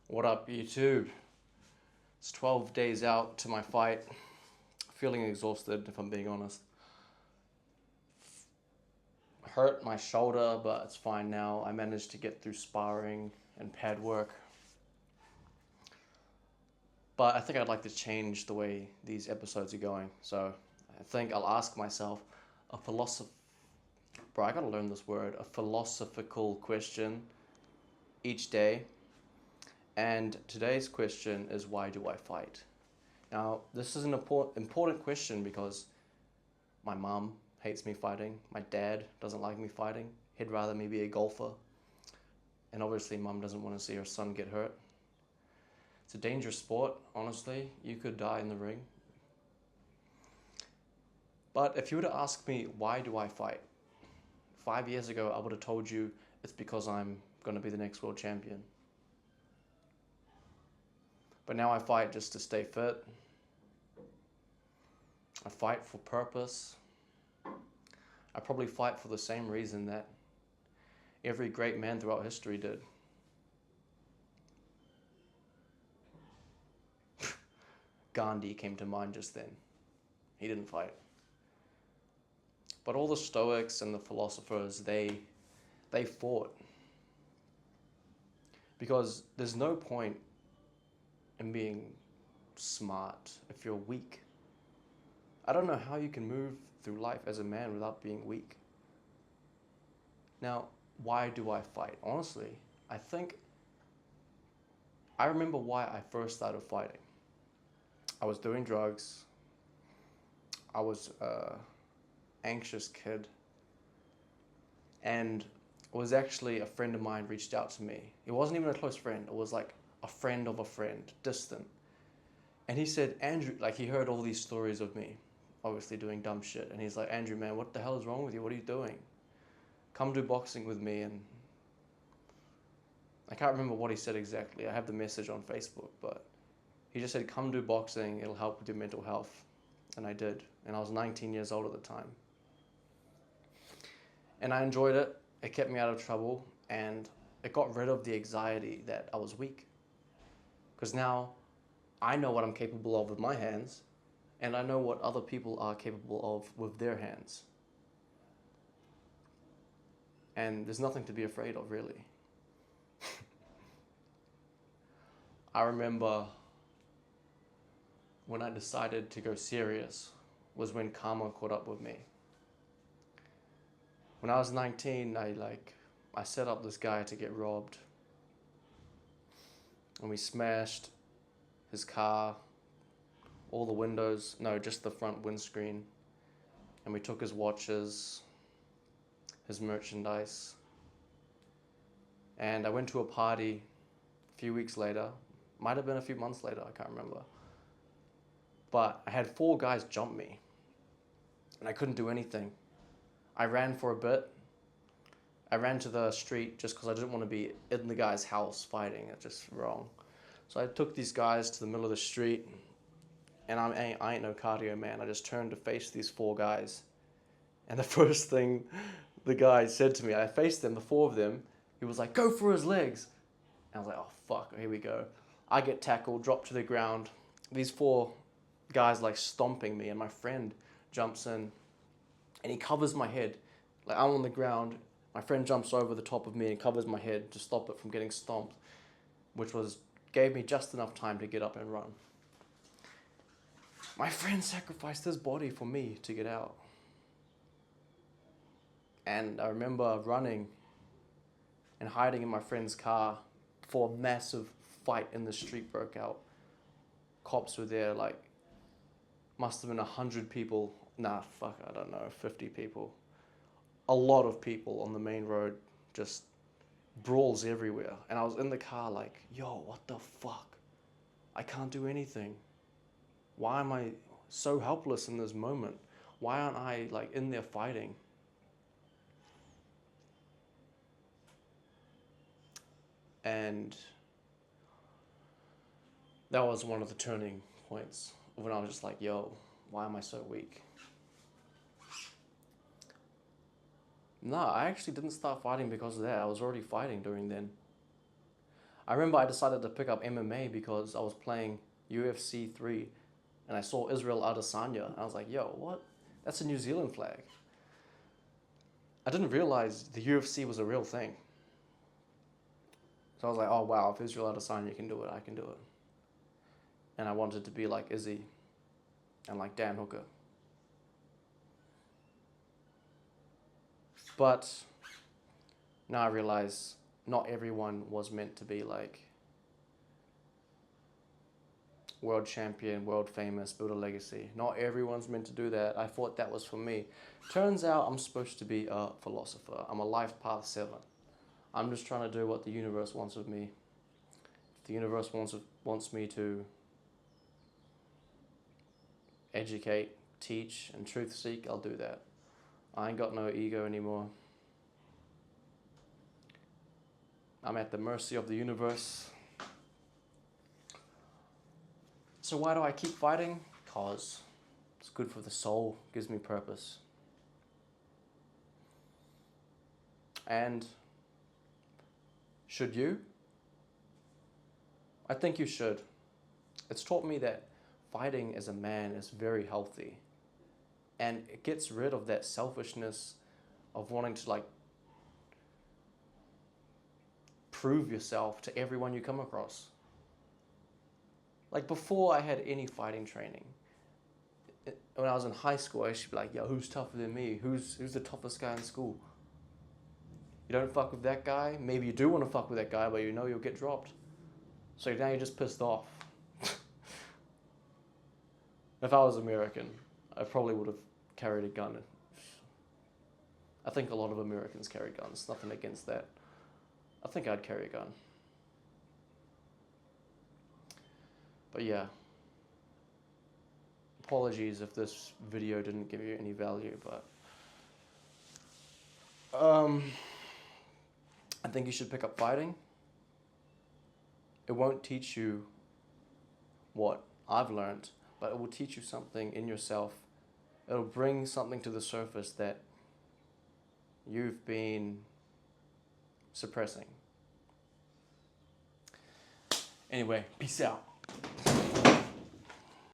What up, YouTube? It's 12 days out to my fight. Feeling exhausted, if I'm being honest. Hurt my shoulder, but it's fine now. I managed to get through sparring and pad work. But I think I'd like to change the way these episodes are going. So I think I'll ask myself a bro, I gotta learn this word, a philosophical question each day. And today's question is, why do I fight? Now, this is an important question because my mom hates me fighting. My dad doesn't like me fighting. He'd rather me be a golfer. And obviously, mom doesn't want to see her son get hurt. It's a dangerous sport, honestly. You could die in the ring. But if you were to ask me, why do I fight? 5 years ago, I would have told you it's because I'm going to be the next world champion. But now I fight just to stay fit. I fight for purpose. I probably fight for the same reason that every great man throughout history did. Gandhi came to mind just then. He didn't fight. But all the Stoics and the philosophers, they fought. Because there's no point in being smart if you're weak. I don't know how you can move through life as a man without being weak. Now, why do I fight? Honestly, I remember why I first started fighting. I was doing drugs. I was an anxious kid. And it was actually a friend of mine reached out to me. It wasn't even a close friend. It was like a friend of a friend, distant. And he said, Andrew, like he heard all these stories of me, obviously doing dumb shit. And he's like, Andrew, man, what the hell is wrong with you? What are you doing? Come do boxing with me. And I can't remember what he said exactly. I have the message on Facebook, but he just said, come do boxing. It'll help with your mental health. And I did. And I was 19 years old at the time. And I enjoyed it. It kept me out of trouble. And it got rid of the anxiety that I was weak. Because now I know what I'm capable of with my hands. And I know what other people are capable of with their hands. And there's nothing to be afraid of, really. I remember when I decided to go serious was when karma caught up with me. When I was 19, I set up this guy to get robbed. And we smashed his car, all the windows, no, just the front windscreen. And we took his watches, his merchandise. And I went to a party a few weeks later. Might have been a few months later, I can't remember. But I had 4 guys jump me. And I couldn't do anything. I ran for a bit. I ran to the street just because I didn't want to be in the guy's house fighting. It's just wrong. So I took these guys to the middle of the street. And I ain't no cardio man. I just turned to face these 4 guys. And the first thing the guy said to me, I faced them, the 4 of them. He was like, go for his legs. And I was like, oh, fuck, here we go. I get tackled, drop to the ground. These 4 guys like stomping me, and my friend jumps in and he covers my head. Like I'm on the ground, my friend jumps over the top of me and covers my head to stop it from getting stomped, which gave me just enough time to get up and run. My friend sacrificed his body for me to get out. And I remember running and hiding in my friend's car before a massive fight in the street broke out. Cops were there, must have been 100 people. Nah, fuck, I don't know, 50 people. A lot of people on the main road, just brawls everywhere. And I was in the car like, yo, what the fuck? I can't do anything. Why am I so helpless in this moment? Why aren't I in there fighting? And that was one of the turning points when I was just like, yo, why am I so weak? No, I actually didn't start fighting because of that. I was already fighting during then. I remember I decided to pick up MMA because I was playing UFC 3 and I saw Israel Adesanya. And I was like, yo, what? That's a New Zealand flag. I didn't realize the UFC was a real thing. So I was like, oh wow, if Israel Adesanya can do it, I can do it. And I wanted to be like Izzy and like Dan Hooker. But now I realize not everyone was meant to be like world champion, world famous, build a legacy. Not everyone's meant to do that. I thought that was for me. Turns out I'm supposed to be a philosopher. I'm a life path 7. I'm just trying to do what the universe wants of me. If the universe wants me to educate, teach, and truth seek, I'll do that. I ain't got no ego anymore. I'm at the mercy of the universe. So why do I keep fighting? Because it's good for the soul, gives me purpose. And should you? I think you should. It's taught me that fighting as a man is very healthy. And it gets rid of that selfishness of wanting to like prove yourself to everyone you come across. Like before I had any fighting training, when I was in high school, I used to be like, yo, who's tougher than me? Who's the toughest guy in school? You don't fuck with that guy? Maybe you do want to fuck with that guy, but you know you'll get dropped. So now you're just pissed off. If I was American, I probably would have carried a gun. I think a lot of Americans carry guns, nothing against that. I think I'd carry a gun. But yeah, apologies if this video didn't give you any value, but I think you should pick up fighting. It won't teach you what I've learned, but it will teach you something in yourself. It'll bring something to the surface that you've been suppressing. Anyway, peace out.